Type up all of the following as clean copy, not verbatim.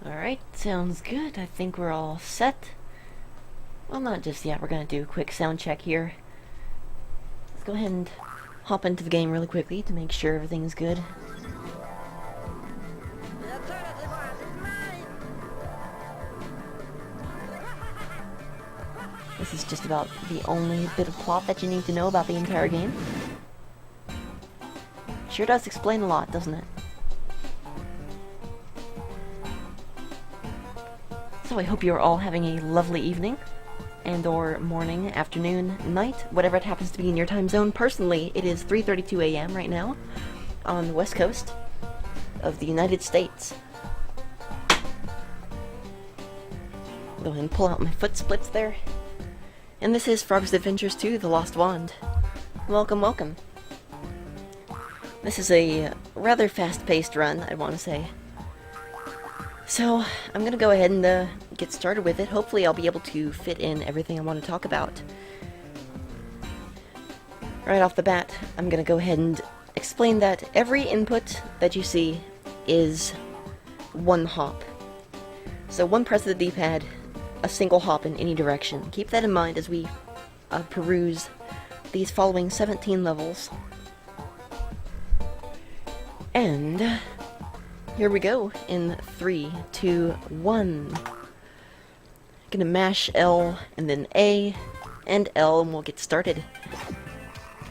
Alright, sounds good. I think we're all set. Well, not just yet. We're gonna do a quick sound check here. Let's go ahead and hop into the game really quickly to make sure everything's good. This is just about the only bit of plot that you need to know about the entire game. Sure does explain a lot, doesn't it? So I hope you're all having a lovely evening, and or morning, afternoon, night, whatever it happens to be in your time zone. Personally, it is 3:32 a.m. right now on the west coast of the United States. Go ahead and pull out my foot splits there. And this is Frog's Adventures 2, The Lost Wand. Welcome, welcome. This is a rather fast-paced run, I want to say. So, I'm gonna go ahead and get started with it. Hopefully I'll be able to fit in everything I want to talk about. Right off the bat, I'm gonna go ahead and explain that every input that you see is one hop. So one press of the D-pad, a single hop in any direction. Keep that in mind as we peruse these following 17 levels. And here we go in 3, 2, 1. Gonna mash L and then A and L and we'll get started.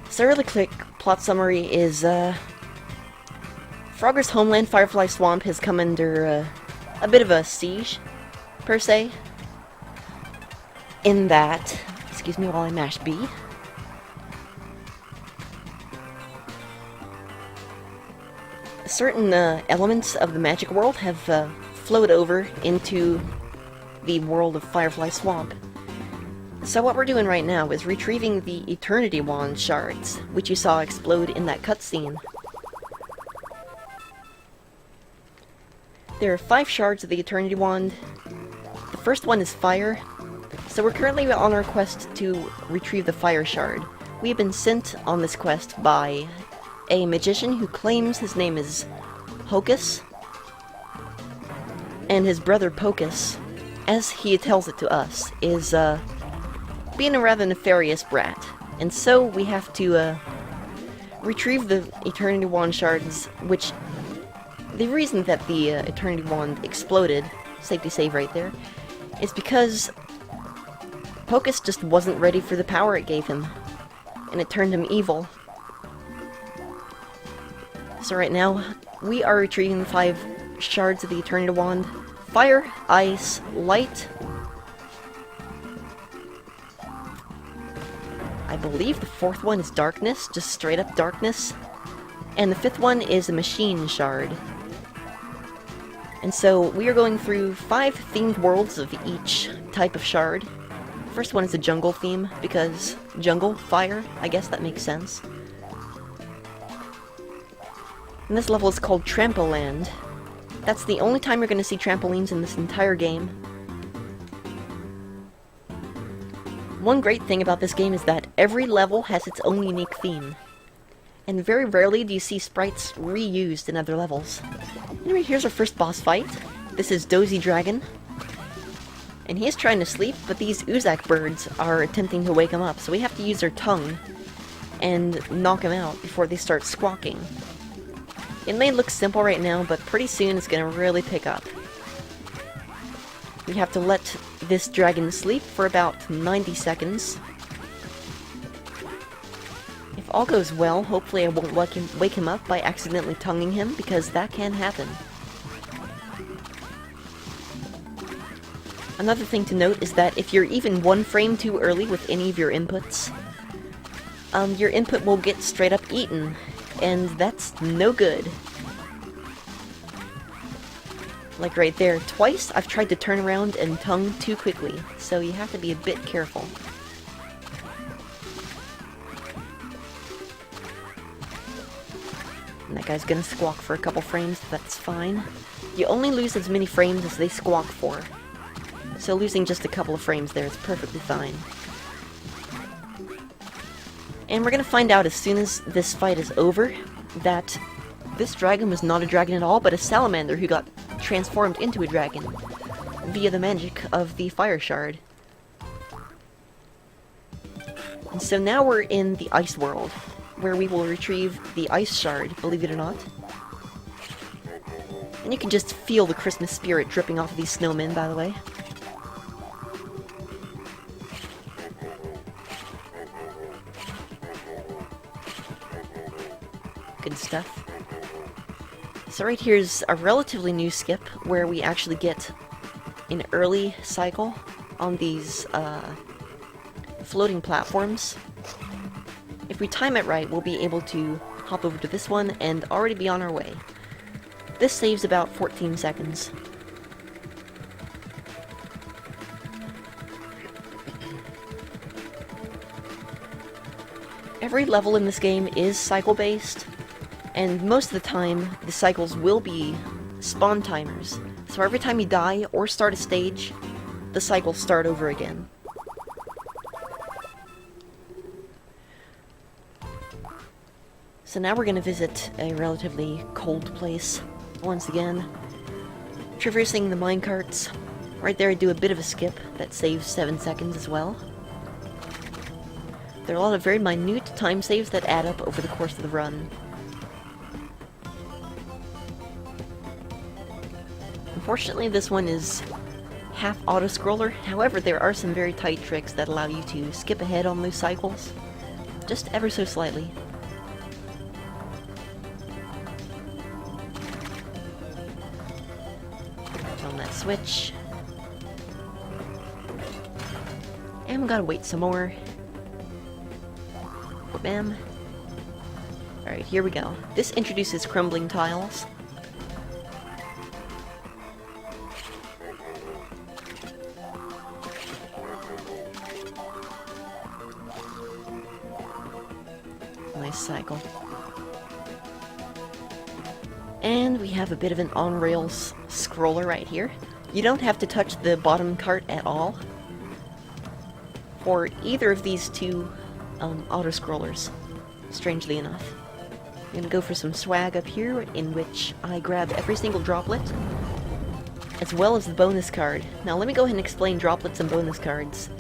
So really quick plot summary is Frogger's homeland, Firefly Swamp, has come under a bit of a siege, per se. In that, excuse me while I mash B. Certain elements of the magic world have flowed over into the world of Firefly Swamp. So what we're doing right now is retrieving the Eternity Wand shards, which you saw explode in that cutscene. There are 5 shards of the Eternity Wand. The first one is fire, so we're currently on our quest to retrieve the fire shard. We have been sent on this quest by a magician who claims his name is Hocus, and his brother Pocus, as he tells it to us, is being a rather nefarious brat. And so we have to retrieve the Eternity Wand shards, which the reason that the Eternity Wand exploded, safety save right there, is because Pocus just wasn't ready for the power it gave him, and it turned him evil. So right now, we are retrieving the 5 shards of the Eternity Wand. Fire, Ice, Light. I believe the 4th one is Darkness, just straight up Darkness. And the 5th one is a Machine Shard. And so we are going through 5 themed worlds of each type of shard. First one is a jungle theme, because jungle, fire, I guess that makes sense. And this level is called Trampoland. That's the only time you're going to see trampolines in this entire game. One great thing about this game is that every level has its own unique theme. And very rarely do you see sprites reused in other levels. Anyway, here's our first boss fight. This is Dozy Dragon. And he is trying to sleep, but these Uzak birds are attempting to wake him up, so we have to use our tongue and knock him out before they start squawking. It may look simple right now, but pretty soon it's going to really pick up. We have to let this dragon sleep for about 90 seconds. If all goes well, hopefully I won't wake him up by accidentally tonguing him, because that can happen. Another thing to note is that if you're even 1 frame too early with any of your inputs, your input will get straight up eaten. And that's no good. Like right there, twice I've tried to turn around and tongue too quickly, so you have to be a bit careful. And that guy's gonna squawk for a couple frames, that's fine. You only lose as many frames as they squawk for. So losing just a couple of frames there is perfectly fine. And we're gonna find out as soon as this fight is over that this dragon was not a dragon at all, but a salamander who got transformed into a dragon via the magic of the fire shard. And so now we're in the ice world, where we will retrieve the ice shard, believe it or not. And you can just feel the Christmas spirit dripping off of these snowmen, by the way. Good stuff. So right here's a relatively new skip, where we actually get an early cycle on these floating platforms. If we time it right, we'll be able to hop over to this one and already be on our way. This saves about 14 seconds. Every level in this game is cycle-based, and most of the time the cycles will be spawn timers. So every time you die or start a stage, the cycles start over again. So now we're going to visit a relatively cold place once again. Traversing the minecarts. Right there I do a bit of a skip that saves 7 seconds as well. There are a lot of very minute time saves that add up over the course of the run. Unfortunately, this one is half auto-scroller. However, there are some very tight tricks that allow you to skip ahead on those cycles, just ever so slightly. On that switch. And we gotta wait some more. Bam. Alright, here we go. This introduces crumbling tiles. Nice cycle. And we have a bit of an on-rails scroller right here. You don't have to touch the bottom cart at all for either of these two auto-scrollers, strangely enough. I'm gonna go for some swag up here, in which I grab every single droplet, as well as the bonus card. Now let me go ahead and explain droplets and bonus cards.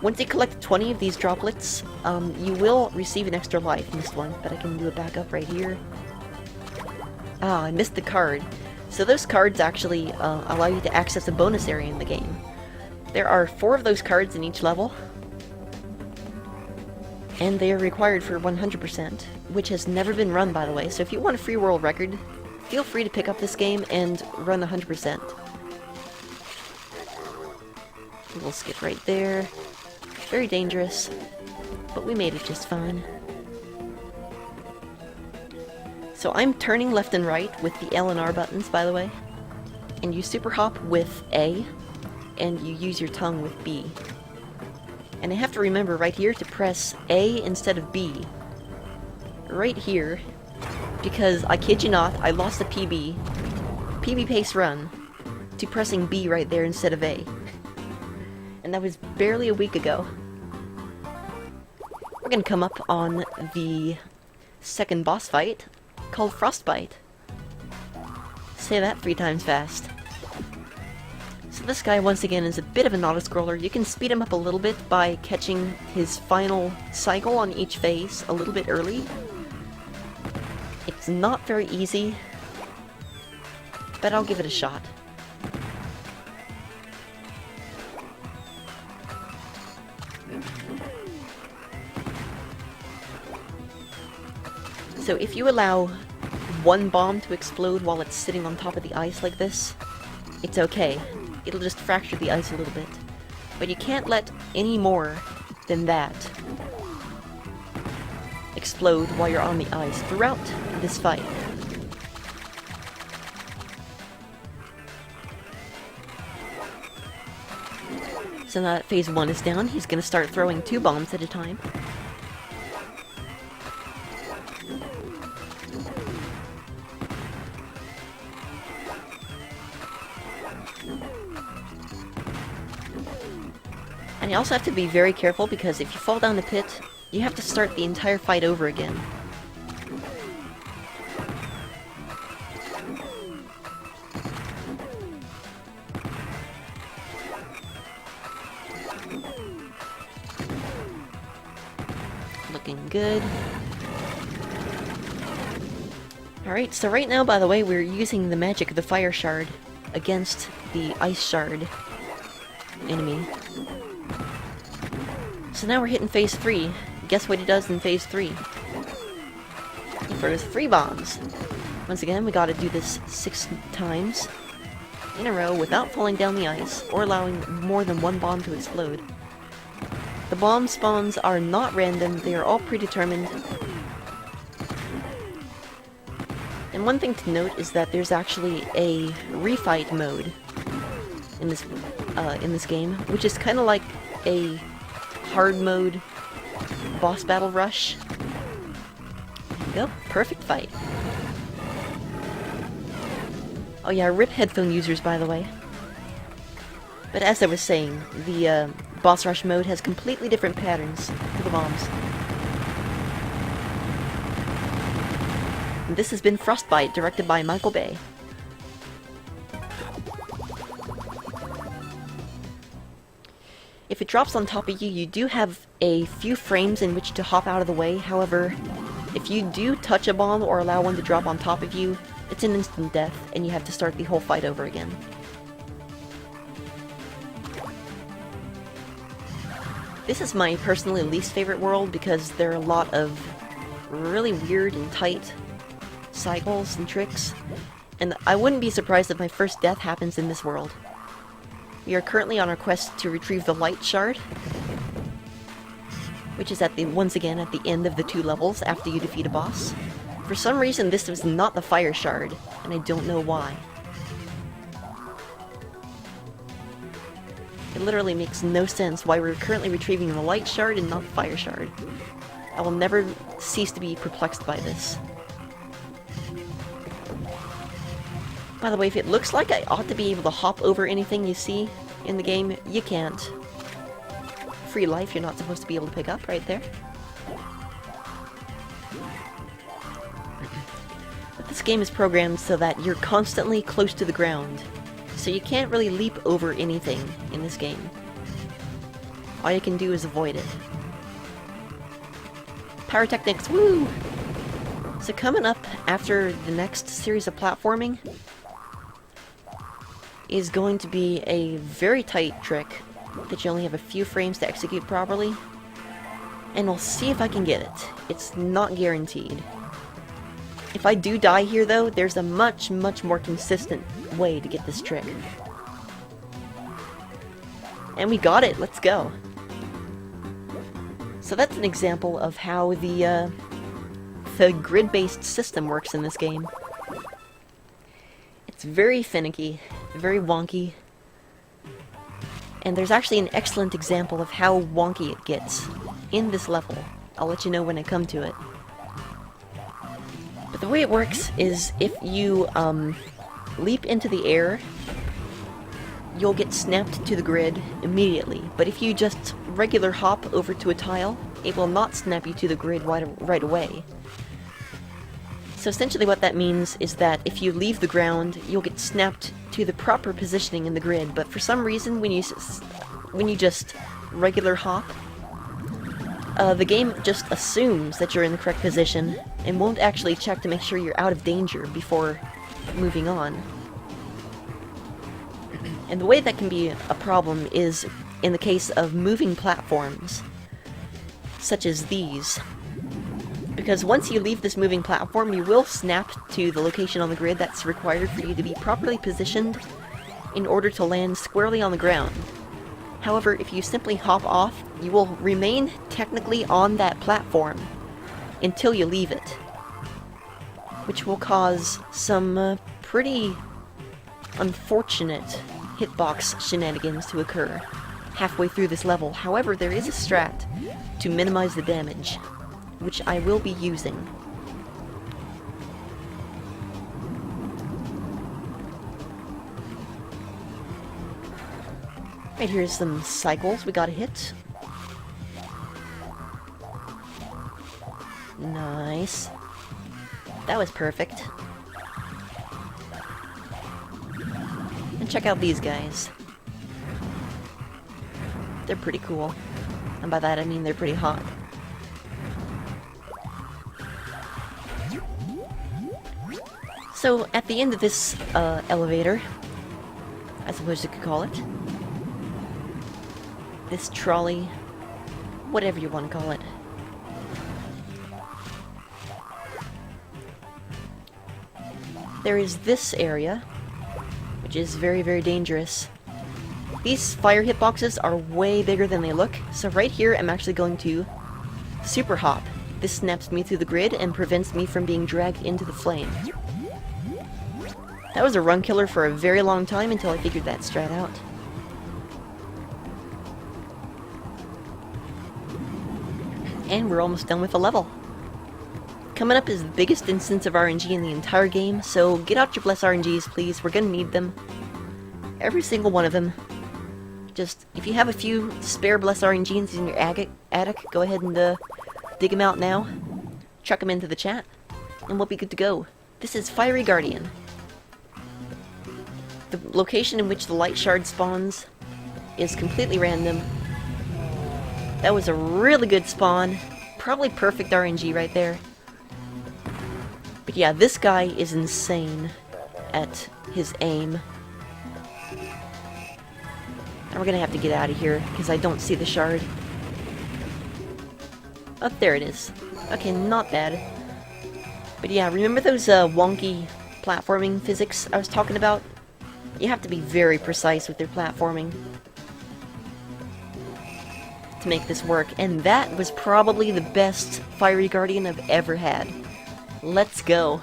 Once you collect 20 of these droplets, you will receive an extra life. Missed one, but I can do a backup right here. Ah, I missed the card. So those cards actually allow you to access a bonus area in the game. There are 4 of those cards in each level, and they are required for 100%, which has never been run, by the way. So if you want a free world record, feel free to pick up this game and run 100%. We'll skip right there. Very dangerous, but we made it just fine. So I'm turning left and right with the L and R buttons, by the way. And you super hop with A, and you use your tongue with B. And I have to remember right here to press A instead of B. Right here. Because, I kid you not, I lost a PB pace run, to pressing B right there instead of A. And that was barely a week ago. We're gonna come up on the second boss fight, called Frostbite. Say that 3 times fast. So this guy, once again, is a bit of an auto-scroller. You can speed him up a little bit by catching his final cycle on each phase a little bit early. It's not very easy, but I'll give it a shot. So if you allow one bomb to explode while it's sitting on top of the ice like this, it's okay. It'll just fracture the ice a little bit. But you can't let any more than that explode while you're on the ice throughout this fight. So now that phase 1 is down, he's gonna start throwing 2 bombs at a time. And you also have to be very careful, because if you fall down the pit, you have to start the entire fight over again. good. Alright, so right now, by the way, we're using the magic of the fire shard against the ice shard enemy. So now we're hitting phase 3. Guess what he does in phase 3? He throws 3 bombs. Once again, we gotta do this 6 times in a row without falling down the ice or allowing more than 1 bomb to explode. The bomb spawns are not random, they are all predetermined. And one thing to note is that there's actually a refight mode in this game, which is kind of like a hard mode boss battle rush. There you go, perfect fight. Oh yeah, rip headphone users, by the way. But as I was saying, the boss rush mode has completely different patterns to the bombs. And this has been Frostbite, directed by Michael Bay. If it drops on top of you, you do have a few frames in which to hop out of the way. However, if you do touch a bomb or allow one to drop on top of you, it's an instant death, and you have to start the whole fight over again. This is my personally least favorite world because there are a lot of really weird and tight cycles and tricks, and I wouldn't be surprised if my first death happens in this world. We are currently on our quest to retrieve the light shard, which is once again at the end of the 2 levels after you defeat a boss. For some reason this was not the fire shard, and I don't know why. It literally makes no sense why we're currently retrieving the light shard and not the fire shard. I will never cease to be perplexed by this. By the way, if it looks like I ought to be able to hop over anything you see in the game, you can't. Free life you're not supposed to be able to pick up right there. But this game is programmed so that you're constantly close to the ground, so you can't really leap over anything in this game. All you can do is avoid it. Pyrotechnics, woo! So coming up after the next series of platforming is going to be a very tight trick that you only have a few frames to execute properly, and I'll see if I can get it. It's not guaranteed. If I do die here though, there's a much more consistent way to get this trick. And we got it, let's go. So that's an example of how the grid-based system works in this game. It's very finicky, very wonky, and there's actually an excellent example of how wonky it gets in this level. I'll let you know when I come to it. But the way it works is if you leap into the air, you'll get snapped to the grid immediately. But if you just regular hop over to a tile, it will not snap you to the grid right away. So essentially what that means is that if you leave the ground, you'll get snapped to the proper positioning in the grid, but for some reason when you just regular hop, the game just assumes that you're in the correct position and won't actually check to make sure you're out of danger before moving on. And the way that can be a problem is in the case of moving platforms, such as these. Because once you leave this moving platform, you will snap to the location on the grid that's required for you to be properly positioned in order to land squarely on the ground. However, if you simply hop off, you will remain technically on that platform until you leave it, which will cause some pretty unfortunate hitbox shenanigans to occur halfway through this level. However, there is a strat to minimize the damage, which I will be using. Right, here's some cycles we gotta hit. Nice. That was perfect. And check out these guys. They're pretty cool. And by that I mean they're pretty hot. So, at the end of this elevator, I suppose you could call it, this trolley, whatever you want to call it, there is this area, which is very, very dangerous. These fire hitboxes are way bigger than they look, so right here I'm actually going to super hop. This snaps me through the grid and prevents me from being dragged into the flame. That was a run killer for a very long time until I figured that strat out. And we're almost done with the level. Coming up is the biggest instance of RNG in the entire game, so get out your bless RNGs, please. We're gonna need them. Every single one of them. Just, if you have a few spare bless RNGs in your attic, go ahead and dig them out now. Chuck them into the chat, and we'll be good to go. This is Fiery Guardian. The location in which the light shard spawns is completely random. That was a really good spawn. Probably perfect RNG right there. But yeah, this guy is insane at his aim. And we're gonna have to get out of here, because I don't see the shard. Oh, there it is. Okay, not bad. But yeah, remember those wonky platforming physics I was talking about? You have to be very precise with your platforming to make this work, and that was probably the best Fiery Guardian I've ever had. Let's go.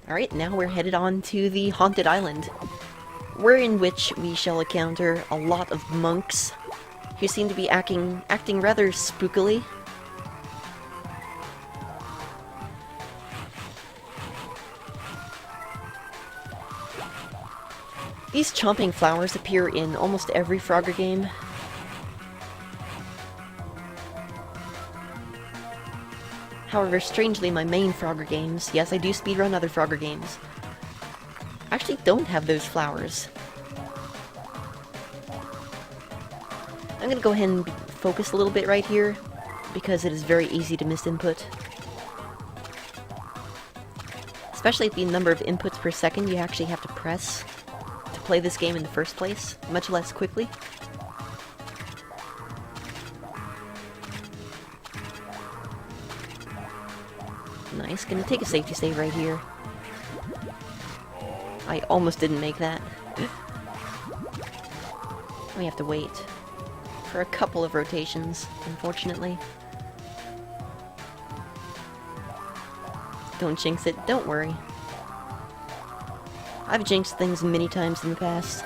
Alright, now we're headed on to the Haunted Island, where in which we shall encounter a lot of monks who seem to be acting rather spookily. These chomping flowers appear in almost every Frogger game. However, strangely, my main Frogger games, yes, I do speedrun other Frogger games, actually don't have those flowers. I'm gonna go ahead and focus a little bit right here, because it is very easy to miss input. Especially at the number of inputs per second you actually have to press to play this game in the first place, much less quickly. Nice, gonna take a safety save right here. I almost didn't make that. We have to wait for a couple of rotations, unfortunately. Don't jinx it, don't worry. I've jinxed things many times in the past.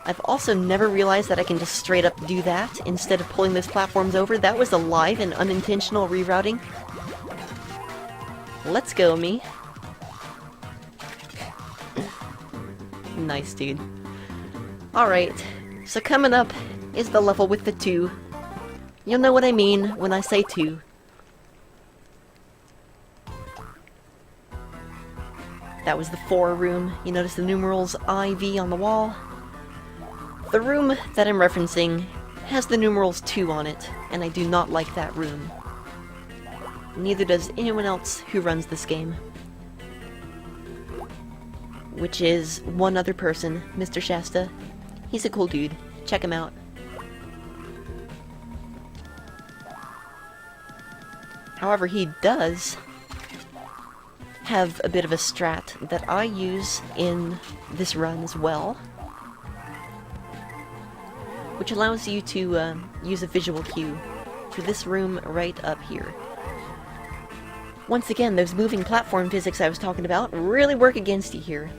I've also never realized that I can just straight up do that instead of pulling those platforms over. That was a live and unintentional rerouting. Let's go, me. Nice, dude. Alright, so coming up is the level with the 2. You'll know what I mean when I say 2. That was the 4 room. You notice the numerals IV on the wall. The room that I'm referencing has the numerals 2 on it, and I do not like that room. Neither does anyone else who runs this game. Which is one other person, Mr. Shasta. He's a cool dude. Check him out. However, he does have a bit of a strat that I use in this run as well, which allows you to use a visual cue for this room right up here. Once again, those moving platform physics I was talking about really work against you here.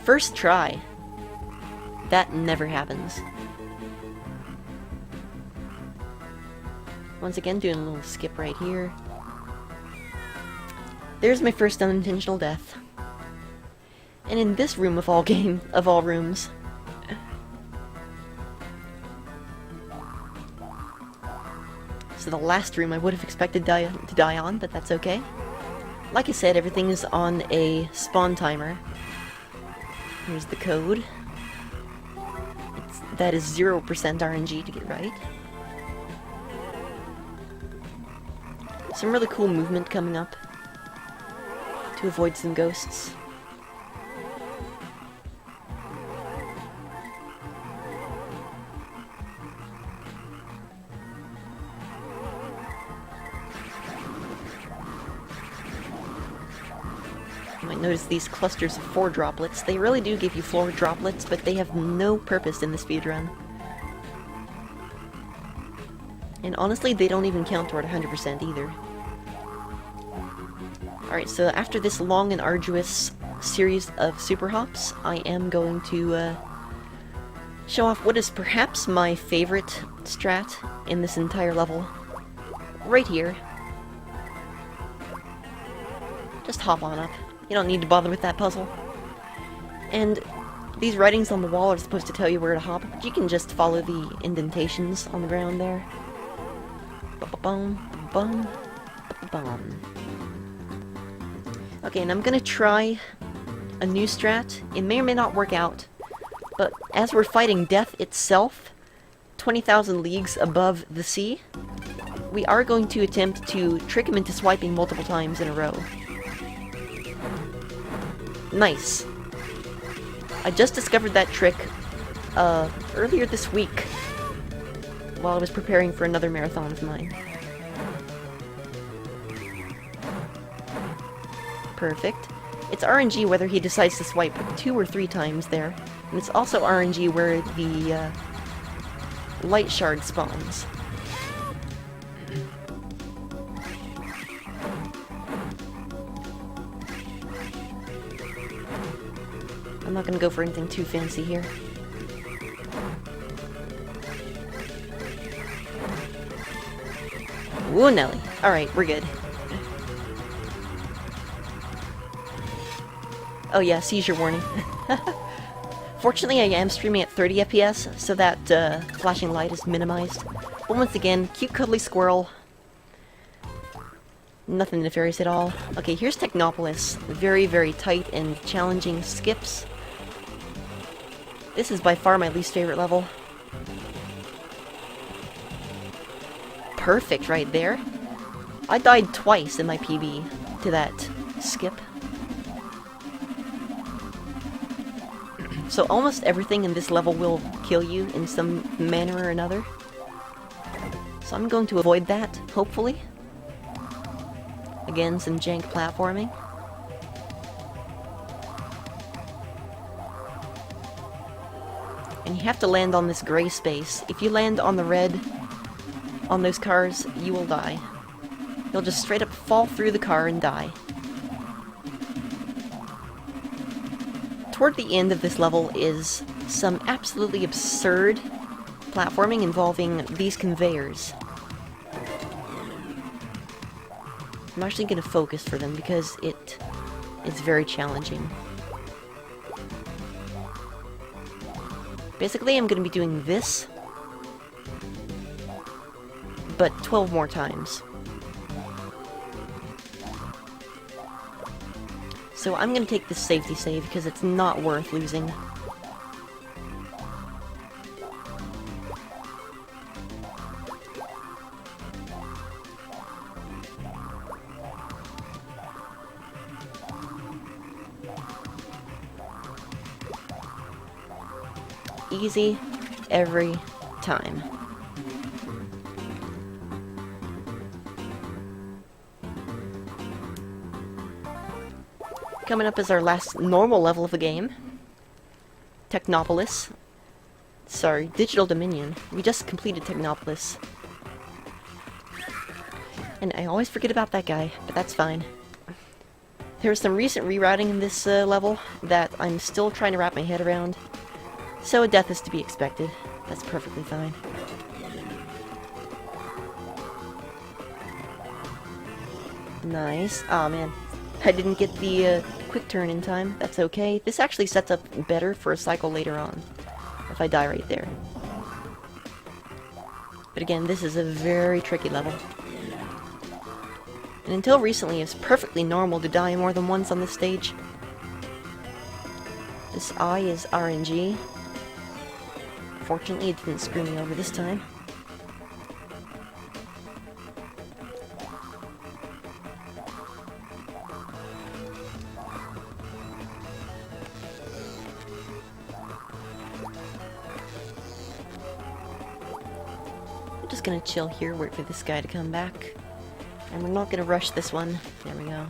First try. That never happens. Once again, doing a little skip right here. There's my first unintentional death. And in this room of all rooms. So the last room I would have expected to die on, but that's okay. Like I said, everything is on a spawn timer. Here's the code. That is 0% RNG to get right. Some really cool movement coming up to avoid some ghosts. You might notice these clusters of 4 droplets. They really do give you 4 droplets, but they have no purpose in the speedrun. And honestly, they don't even count toward 100% either. Alright, so after this long and arduous series of super hops, I am going to show off what is perhaps my favorite strat in this entire level. Right here. Just hop on up. You don't need to bother with that puzzle. And these writings on the wall are supposed to tell you where to hop, but you can just follow the indentations on the ground there. Ba-ba-bum, bum, bum. Okay, and I'm gonna try a new strat. It may or may not work out, but as we're fighting death itself, 20,000 leagues above the sea, we are going to attempt to trick him into swiping multiple times in a row. Nice. I just discovered that trick earlier this week while I was preparing for another marathon of mine. Perfect. It's RNG whether he decides to swipe 2 or 3 times there, and it's also RNG where the light shard spawns. I'm not gonna go for anything too fancy here. Woo, Nelly. Alright, we're good. Oh yeah, seizure warning. Fortunately, I am streaming at 30 FPS, so that flashing light is minimized. But once again, cute cuddly squirrel. Nothing nefarious at all. Okay, here's Technopolis. Very, very tight and challenging skips. This is by far my least favorite level. Perfect right there. I died twice in my PB to that skip. So almost everything in this level will kill you in some manner or another. So I'm going to avoid that, hopefully. Again, some jank platforming. And you have to land on this gray space. If you land on the red on those cars, you will die. You'll just straight up fall through the car and die. Toward the end of this level is some absolutely absurd platforming involving these conveyors. I'm actually going to focus for them because it's very challenging. Basically, I'm going to be doing this, but 12 more times. So I'm going to take this safety save because it's not worth losing. Easy every time. Coming up is our last normal level of the game. Technopolis. Sorry, Digital Dominion. We just completed Technopolis. And I always forget about that guy, but that's fine. There's some recent rerouting in this level that I'm still trying to wrap my head around. So a death is to be expected. That's perfectly fine. Nice. Aw, man. I didn't get the quick turn in time. That's okay. This actually sets up better for a cycle later on, if I die right there. But again, this is a very tricky level. And until recently, it's perfectly normal to die more than once on this stage. This eye is RNG. Fortunately, it didn't screw me over this time. I'm just gonna chill here, wait for this guy to come back. And we're not gonna rush this one. There we go.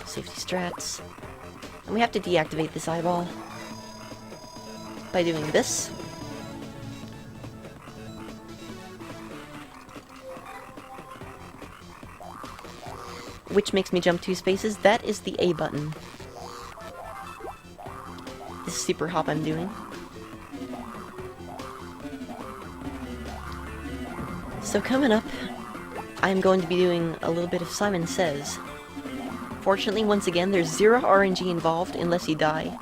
Safety strats. And we have to deactivate this eyeball by doing this. Which makes me jump 2 spaces. That is the A button. This super hop I'm doing. So coming up, I'm going to be doing a little bit of Simon Says. Fortunately, once again, there's 0 RNG involved unless you die.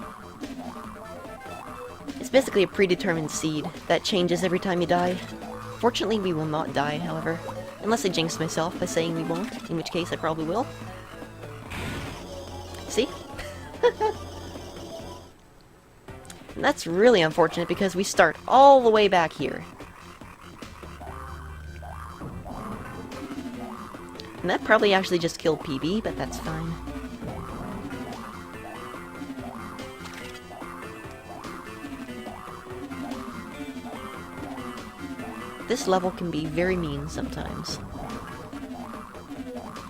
It's basically a predetermined seed that changes every time you die. Fortunately, we will not die, however. Unless I jinx myself by saying we won't, in which case I probably will. See? And that's really unfortunate because we start all the way back here. And that probably actually just killed PB, but that's fine. This level can be very mean sometimes.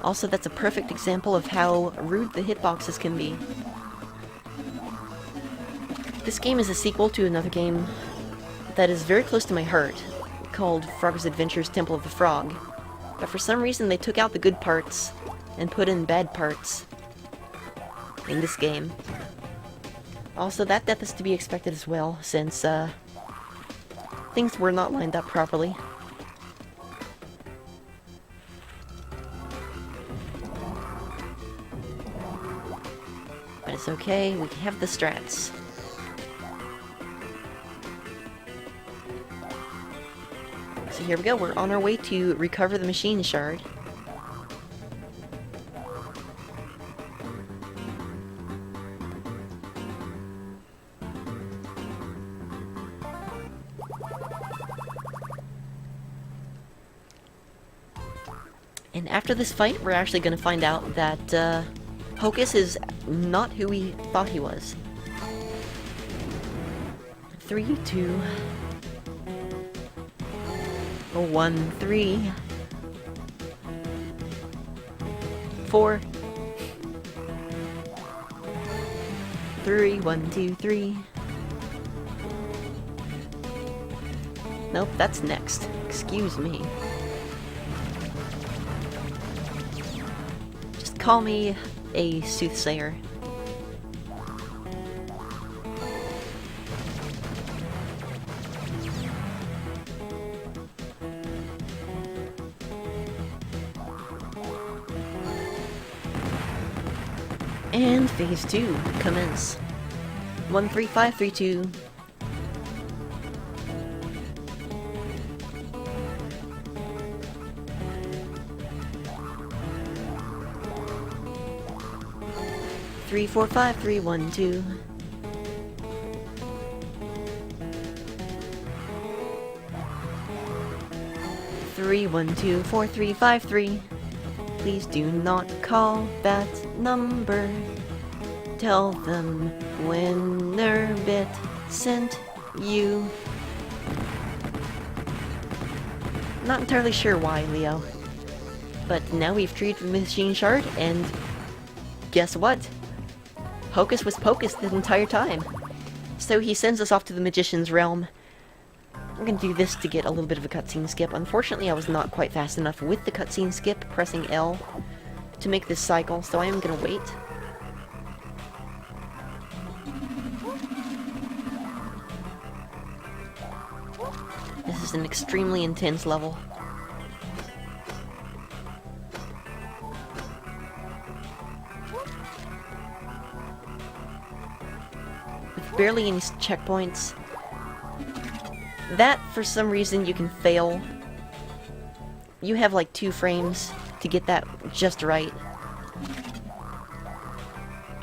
Also, that's a perfect example of how rude the hitboxes can be. This game is a sequel to another game that is very close to my heart, called Frog's Adventures Temple of the Frog. But for some reason they took out the good parts and put in bad parts in this game. Also, that death is to be expected as well, since things were not lined up properly. But it's okay, we have the strats. So here we go, we're on our way to recover the machine shard. And after this fight, we're actually going to find out that Hocus is not who we thought he was. 3, 2... 1, 3, 4, 3, 1, 2, 3. Nope, that's next. Excuse me. Just call me a soothsayer. And phase 2, commence. 1, 3, 5, 3, 2. Three, 4, 5, 3, 1, 2. Three, 1, 2, 4, 3, 5, 3. Please do not call that number. Tell them WinnerBit sent you. Not entirely sure why, Leo. But now we've treated the machine shard, and guess what? Hocus was Pocus the entire time. So he sends us off to the Magician's Realm. I'm gonna do this to get a little bit of a cutscene skip. Unfortunately, I was not quite fast enough with the cutscene skip, pressing L, to make this cycle, so I am gonna wait. This is an extremely intense level. barely any checkpoints. That, for some reason, you can fail. You have like 2 frames to get that just right.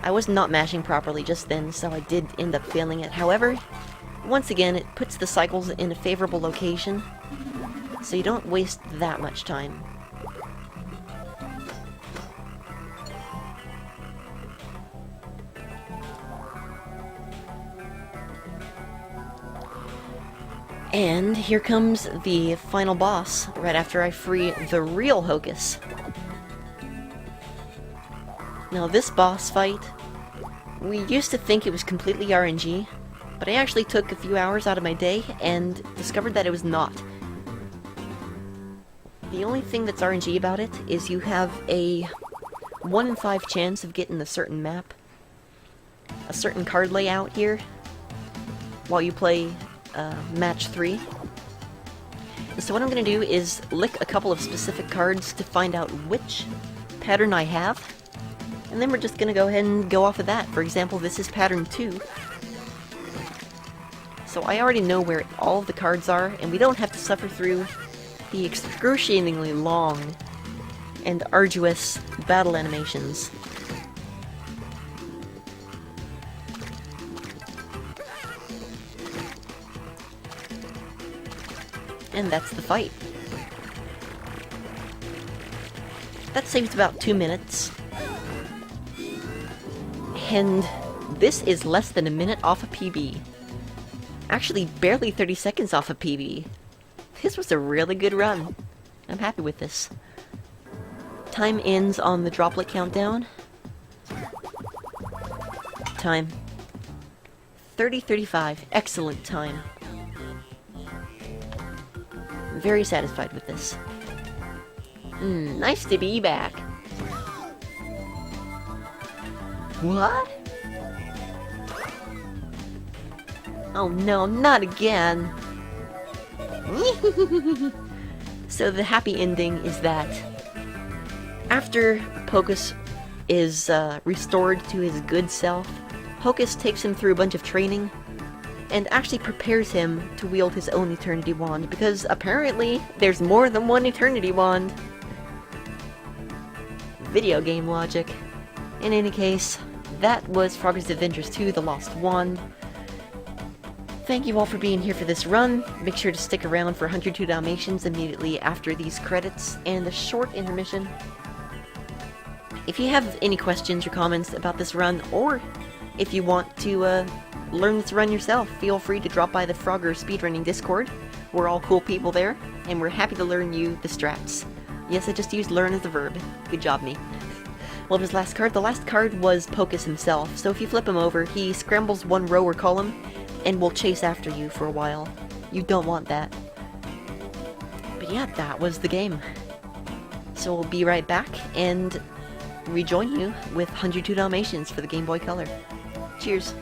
I was not mashing properly just then, so I did end up failing it. However, once again, it puts the cycles in a favorable location, so you don't waste that much time. And here comes the final boss, right after I free the real Hocus. Now this boss fight, we used to think it was completely RNG, but I actually took a few hours out of my day and discovered that it was not. The only thing that's RNG about it is you have a 1 in 5 chance of getting a certain map, a certain card layout here, while you play match 3. So what I'm going to do is lick a couple of specific cards to find out which pattern I have, and then we're just going to go ahead and go off of that. For example, this is pattern 2. So I already know where all of the cards are, and we don't have to suffer through the excruciatingly long and arduous battle animations. And that's the fight. That saves about 2 minutes. And this is less than a minute off a PB. Actually, barely 30 seconds off a PB. This was a really good run. I'm happy with this. Time ends on the droplet countdown. Time. 30:35. Excellent time. Very satisfied with this. Nice to be back. What? Oh no, not again. So the happy ending is that after Pocus is restored to his good self, Hocus takes him through a bunch of training and actually prepares him to wield his own Eternity Wand, because apparently there's more than one Eternity Wand. Video game logic. In any case, that was Frogger's Adventures 2: The Lost Wand. Thank you all for being here for this run. Make sure to stick around for 102 Dalmatians immediately after these credits and a short intermission. If you have any questions or comments about this run, or if you want to learn this run yourself, feel free to drop by the Frogger Speedrunning Discord. We're all cool people there, and we're happy to learn you the strats. Yes, I just used learn as a verb. Good job, me. Well, his last card. The last card was Pocus himself, so if you flip him over, he scrambles one row or column, and will chase after you for a while. You don't want that. But yeah, that was the game. So we'll be right back, and rejoin you with 102 Dalmatians for the Game Boy Color. Cheers!